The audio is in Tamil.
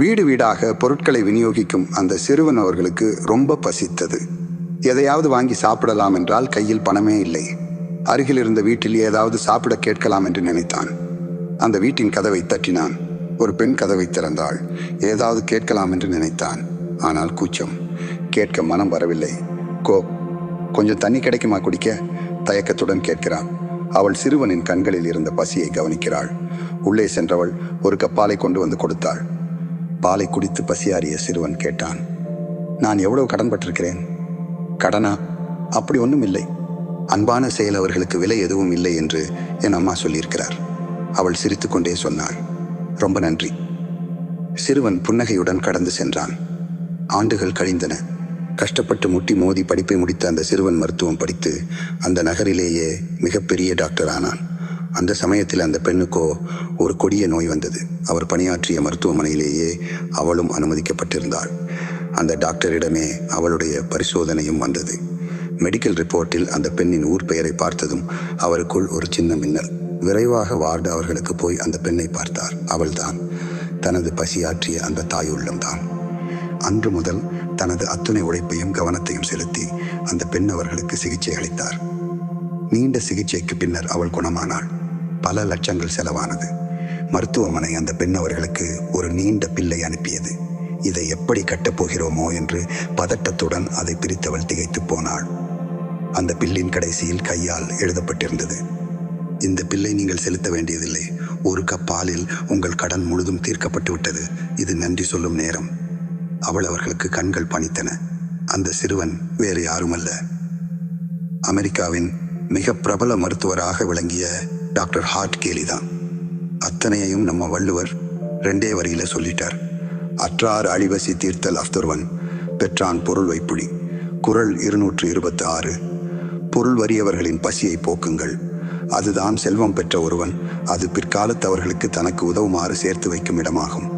வீடு வீடாக பொருட்களை விநியோகிக்கும் அந்த சிறுவன் அவர்களுக்கு ரொம்ப பசித்தது. எதையாவது வாங்கி சாப்பிடலாம் என்றால் கையில் பணமே இல்லை. அருகில் இருந்த வீட்டில் ஏதாவது சாப்பிட கேட்கலாம் என்று நினைத்தான். அந்த வீட்டின் கதவை தட்டினான். ஒரு பெண் கதவை திறந்தாள். ஏதாவது கேட்கலாம் என்று நினைத்தான். ஆனால் கூச்சம். கேட்க மனம் வரவில்லை. கொஞ்சம் தண்ணி கிடைக்குமா குடிக்க? தயக்கத்துடன் கேட்கிறாள். அவள் சிறுவனின் கண்களில் இருந்த பசியை கவனிக்கிறாள். உள்ளே சென்றவள் ஒரு கப் பாலை கொண்டு வந்து கொடுத்தாள். பாலை குடித்து பசியாறிய சிறுவன் கேட்டான், நான் எவ்வளவு கடன் பட்டிருக்கிறேன்? கடனா? அப்படி ஒன்றும் இல்லை. அன்பான செயல் அவர்களுக்கு விலை எதுவும் இல்லை என்று என் அம்மா சொல்லியிருக்கிறார். அவள் சிரித்துக்கொண்டே சொன்னாள், ரொம்ப நன்றி. சிறுவன் புன்னகையுடன் கடந்து சென்றான். ஆண்டுகள் கழிந்தன. கஷ்டப்பட்டு முட்டி மோதி படிப்பை முடித்த அந்த சிறுவன் மருத்துவம் படித்து அந்த நகரிலேயே மிகப்பெரிய டாக்டர் ஆனான். அந்த சமயத்தில் அந்த பெண்ணுக்கோ ஒரு கொடிய நோய் வந்தது. அவர் பணியாற்றிய மருத்துவமனையிலேயே அவளும் அனுமதிக்கப்பட்டிருந்தாள். அந்த டாக்டரிடமே அவளுடைய பரிசோதனையும் வந்தது. மெடிக்கல் ரிப்போர்ட்டில் அந்த பெண்ணின் ஊர் பெயரை பார்த்ததும் அவருக்குள் ஒரு சின்ன மின்னல். விரைவாக வார்டு அவர்களுக்கு போய் அந்த பெண்ணை பார்த்தார். அவள்தான், தனது பசியாற்றிய அந்த தாயுள்ளம்தான். அன்று முதல் தனது அத்துணை உழைப்பையும் கவனத்தையும் செலுத்தி அந்த பெண் அவர்களுக்கு சிகிச்சை அளித்தார். நீண்ட சிகிச்சைக்கு பின்னர் அவள் குணமானாள். பல லட்சங்கள் செலவானது. மருத்துவமனை அந்த பெண் அவர்களுக்கு ஒரு நீண்ட பில்லை அனுப்பியது. இதை எப்படி கட்டப்போகிறோமோ என்று பதட்டத்துடன் அதை பிரித்தவள் திகைத்து போனாள். அந்த பில்லின் கடைசியில் கையால் எழுதப்பட்டிருந்தது, இந்த பில்லை நீங்கள் செலுத்த வேண்டியதில்லை. ஒரு கப் பாலில் உங்கள் கடன் முழுதும் தீர்க்கப்பட்டு விட்டது. இது நன்றி சொல்லும் நேரம். அவள் அவர்களுக்கு கண்கள் பணித்தன. அந்த சிறுவன் வேறு யாருமல்ல, அமெரிக்காவின் மிக பிரபல மருத்துவராக விளங்கிய டாக்டர் ஹார்ட் கேலி தான். அத்தனையையும் நம்ம வள்ளுவர் 2 வரியில சொல்லிட்டார். அற்றார் அழிவசி தீர்த்தல் அஃதொருவன் பெற்றான் பொருள் வைப்புழி. குறள் 226. பொருள் வறியவர்களின் பசியை போக்குங்கள். அதுதான் செல்வம் பெற்ற ஒருவன் அது பிற்காலத்து அவர்களுக்கு தனக்கு உதவுமாறு சேர்த்து வைக்கும் இடமாகும்.